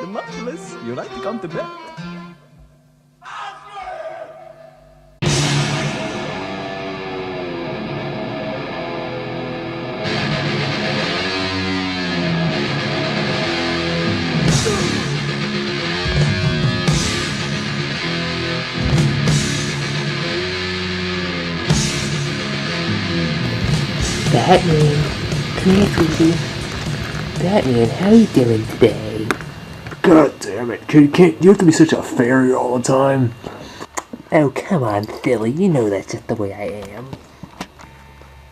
The marvelous, you like to come to bed? Batman, come here, sweetie. Batman, how you doing today? God damn it, can't you have to be such a fairy all the time? Oh, come on, silly. You know that's just the way I am.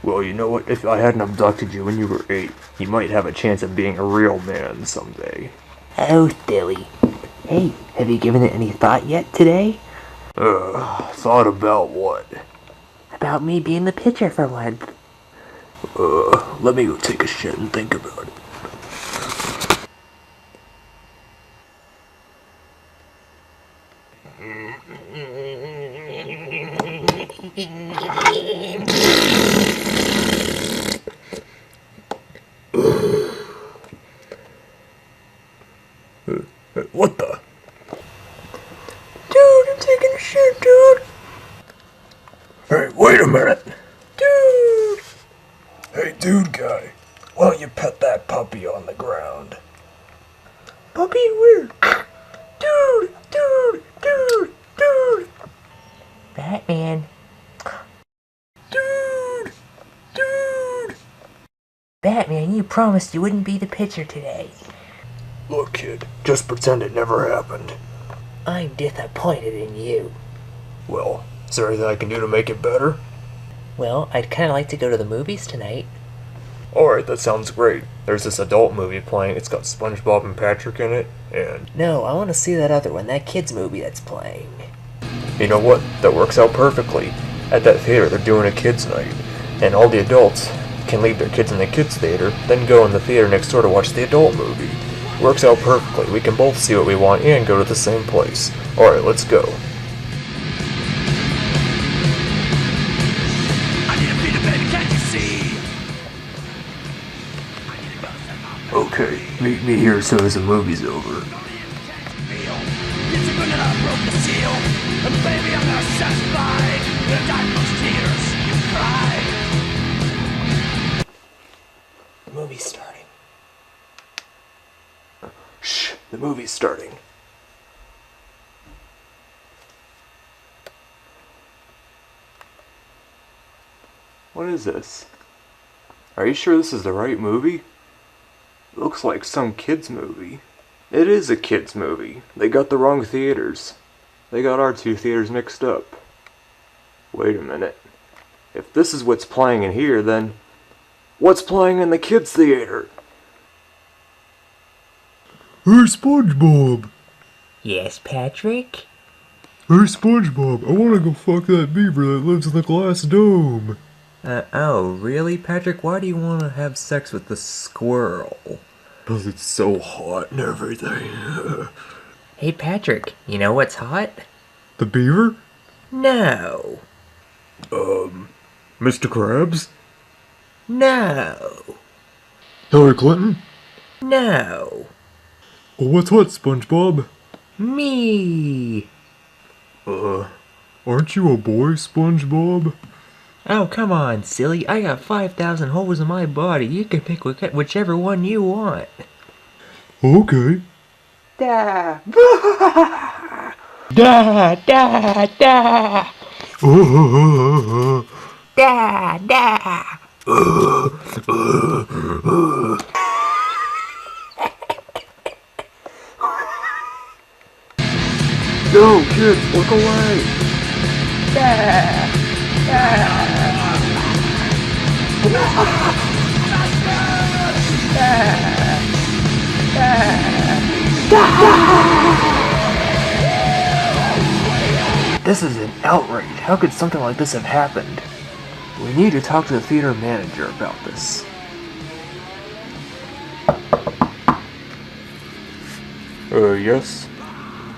Well, you know what? If I hadn't abducted you when you were 8, you might have a chance of being a real man someday. Oh, silly. Hey, have you given it any thought yet today? Thought about what? About me being the pitcher for once. Let me go take a shit and think about it. What the? Dude, I'm taking a shit, dude. Hey, wait a minute. Dude. Hey, dude guy, why don't you pet that puppy on the ground? Puppy, where? Dude. Batman. Dude! Batman, you promised you wouldn't be the pitcher today. Look, kid, just pretend it never happened. I'm disappointed in you. Well, is there anything I can do to make it better? Well, I'd kind of like to go to the movies tonight. Alright, that sounds great. There's this adult movie playing. It's got SpongeBob and Patrick in it, and... No, I want to see that other one, that kid's movie that's playing. You know what? That works out perfectly. At that theater, they're doing a kids' night, and all the adults can leave their kids in the kids' theater, then go in the theater next door to watch the adult movie. Works out perfectly. We can both see what we want and go to the same place. Alright, let's go. Okay, meet me here as soon as the movie's over. The movie's starting. Shh, the movie's starting. What is this? Are you sure this is the right movie? It looks like some kids' movie. It is a kids' movie. They got the wrong theaters. They got our two theaters mixed up. Wait a minute. If this is what's playing in here, then what's playing in the kids' theater? Hey, SpongeBob! Yes, Patrick? Hey, SpongeBob, I wanna go fuck that beaver that lives in the glass dome. Oh, really, Patrick? Why do you want to have sex with the squirrel? 'Cause it's so hot and everything. Hey, Patrick, you know what's hot? The beaver? No. Mr. Krabs? No. Hillary Clinton? No. Well, what's what, SpongeBob? Me. Aren't you a boy, SpongeBob? Oh, come on, silly. I got 5,000 holes in my body. You can pick whichever one you want. Okay. Da. Da, da, da. Da, da. No, kids, look away! Da, da. This is an outrage. How could something like this have happened? We need to talk to the theater manager about this. Yes?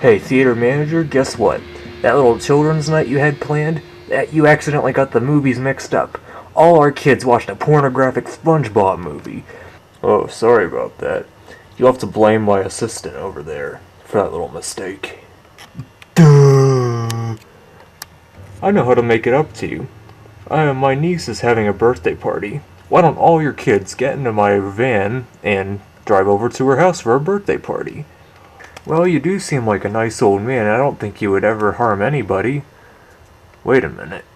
Hey, theater manager, guess what? That little children's night you had planned, that you accidentally got the movies mixed up. All our kids watched a pornographic SpongeBob movie. Oh, sorry about that. You'll have to blame my assistant over there for that little mistake. Duh. I know how to make it up to you. My niece is having a birthday party. Why don't all your kids get into my van and drive over to her house for a birthday party? Well, you do seem like a nice old man. I don't think you would ever harm anybody. Wait a minute.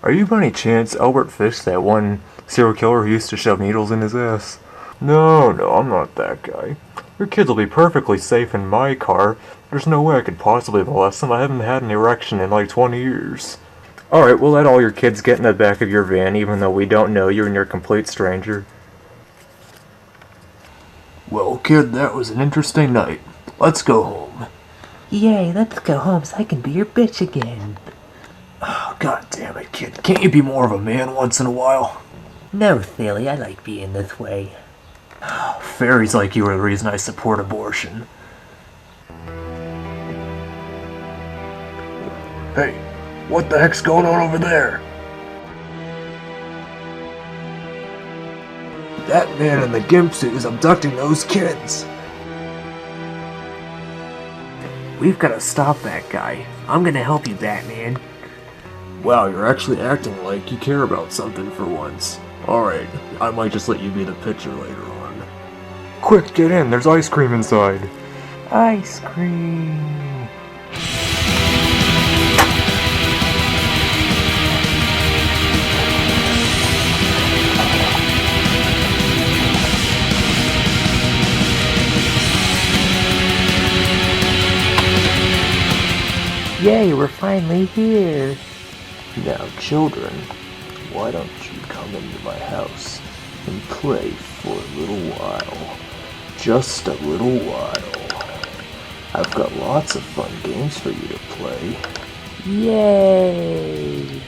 Are you by any chance Albert Fish, that one serial killer who used to shove needles in his ass? No, I'm not that guy. Your kids will be perfectly safe in my car. There's no way I could possibly molest them. I haven't had an erection in like 20 years. Alright, we'll let all your kids get in the back of your van even though we don't know you and you're a complete stranger. Well, kid, that was an interesting night. Let's go home. Yay, let's go home so I can be your bitch again. Oh, God damn it, kid. Can't you be more of a man once in a while? No, silly, I like being this way. Fairies like you are the reason I support abortion. Hey, what the heck's going on over there? That man in the gimp suit is abducting those kids. We've got to stop that guy. I'm gonna help you, Batman. Wow, you're actually acting like you care about something for once. Alright, I might just let you be the pitcher later on. Quick, get in, there's ice cream inside. Ice cream. Yay, we're finally here. Now, children, why don't you come into my house and play for a little while? Just a little while. I've got lots of fun games for you to play. Yay!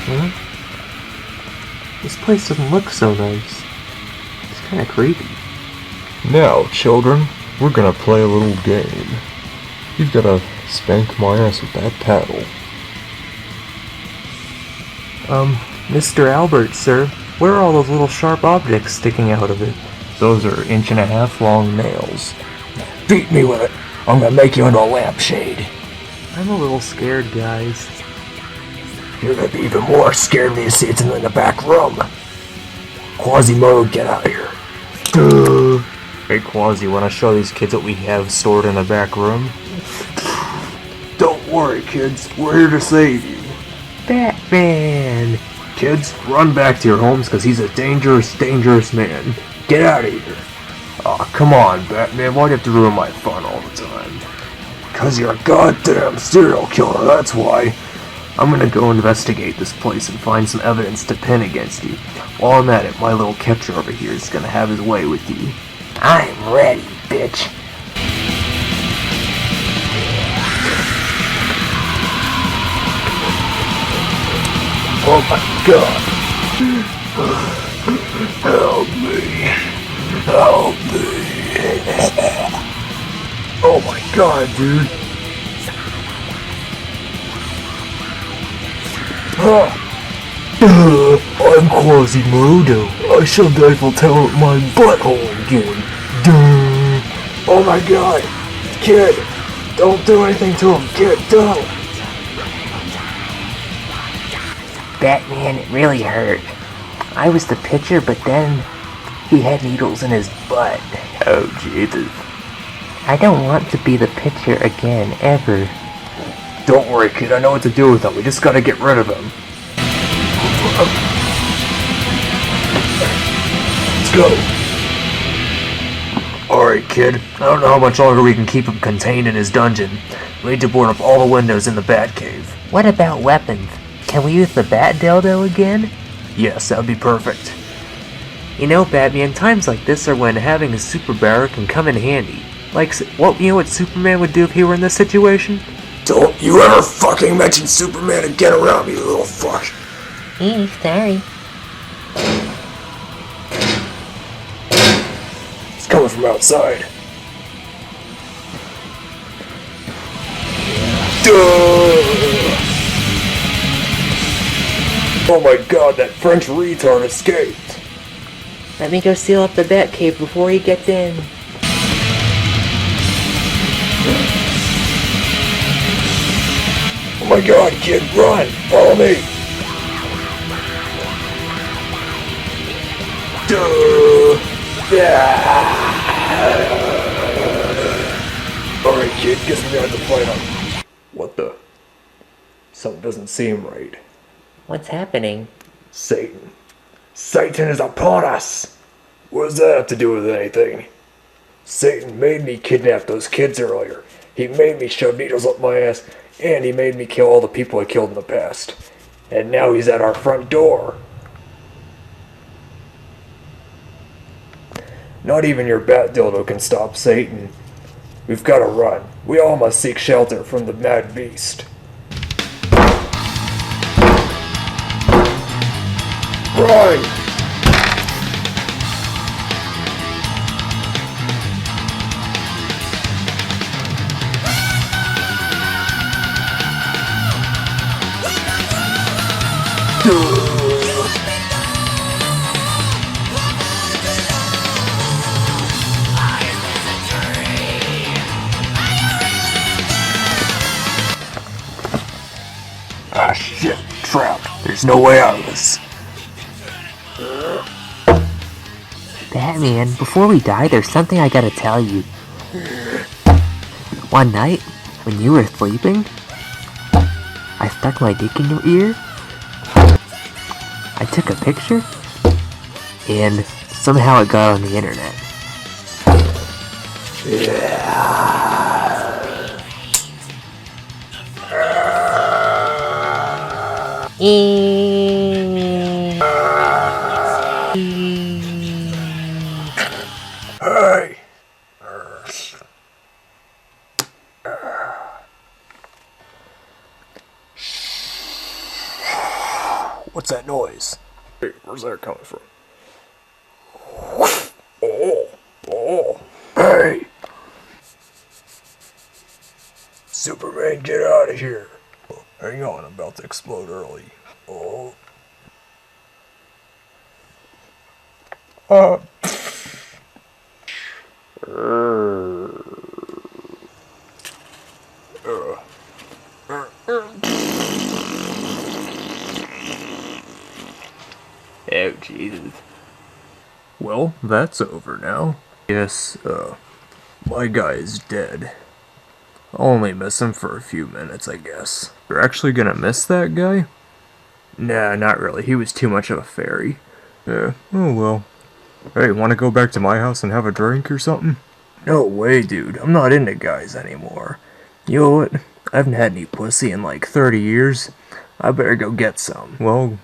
Huh? This place doesn't look so nice. It's kind of creepy. Now, children, we're gonna play a little game. You've gotta spank my ass with that paddle. Mr. Albert, sir, where are all those little sharp objects sticking out of it? Those are 1.5 inch long nails. Beat me with it. I'm gonna make you into a lampshade. I'm a little scared, guys. You're gonna be even more scared when you see it's in the back room. Quasi Modo, get out of here. Duh. Hey Quasi, wanna show these kids what we have stored in the back room? Don't worry, kids. We're here to save you. Batman! Kids, run back to your homes because he's a dangerous, dangerous man. Get out of here. Aw, come on, Batman. Why do you have to ruin my fun all the time? Because you're a goddamn serial killer, that's why. I'm gonna go investigate this place and find some evidence to pin against you. While I'm at it, my little catcher over here is gonna have his way with you. I'm ready, bitch. Oh my god. Help me. Help me. Oh my god, dude. I'm Quasi Modo. I shoved the Eiffel Tower at my butthole again. Duh. Oh my god. Kid, don't do anything to him. Kid, don't. Batman, it really hurt. I was the pitcher, but then he had needles in his butt. Oh, Jesus. I don't want to be the pitcher again, ever. Don't worry, kid. I know what to do with him. We just gotta get rid of him. Let's go. Alright, kid. I don't know how much longer we can keep him contained in his dungeon. We need to board up all the windows in the Batcave. What about weapons? Can we use the Bat Dildo again? Yes, that would be perfect. You know, Batman, times like this are when having a superpower can come in handy. Like, you know what Superman would do if he were in this situation? Don't you ever fucking mention Superman again around me, you little fuck. Sorry. It's coming from outside. Duh! Oh my god, that French retard escaped! Let me go seal up the Batcave before he gets in. Oh my god, kid, run! Follow me! Duh! Alright, kid, guess we're gonna have to fight him. What the? Something doesn't seem right. What's happening? Satan. Satan is upon us! What does that have to do with anything? Satan made me kidnap those kids earlier. He made me shove needles up my ass, and he made me kill all the people I killed in the past. And now he's at our front door. Not even your bat dildo can stop Satan. We've got to run. We all must seek shelter from the mad beast. Run! Ah shit, trapped. There's no way out of this. Batman, before we die, there's something I gotta tell you. One night, when you were sleeping, I stuck my dick in your ear, I took a picture, and somehow it got on the internet. Hey! What's that noise? Hey, where's that coming from? Oh, hey! Superman, get out of here! Hang on, I'm about to explode early. Oh. Oh, Jesus. Well, that's over now. Yes, my guy is dead. I'll only miss him for a few minutes, I guess. You're actually gonna miss that guy? Nah, not really. He was too much of a fairy. Yeah, oh well. Hey, wanna go back to my house and have a drink or something? No way, dude. I'm not into guys anymore. You know what? I haven't had any pussy in like 30 years. I better go get some. Well,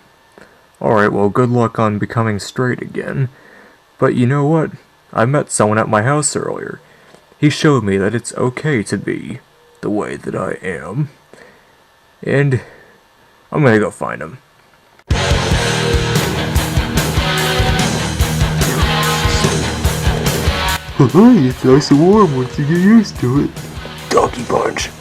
alright, well, good luck on becoming straight again. But you know what? I met someone at my house earlier. He showed me that it's okay to be the way that I am. And I'm gonna go find him. It's nice and warm once you get used to it. Donkey punch.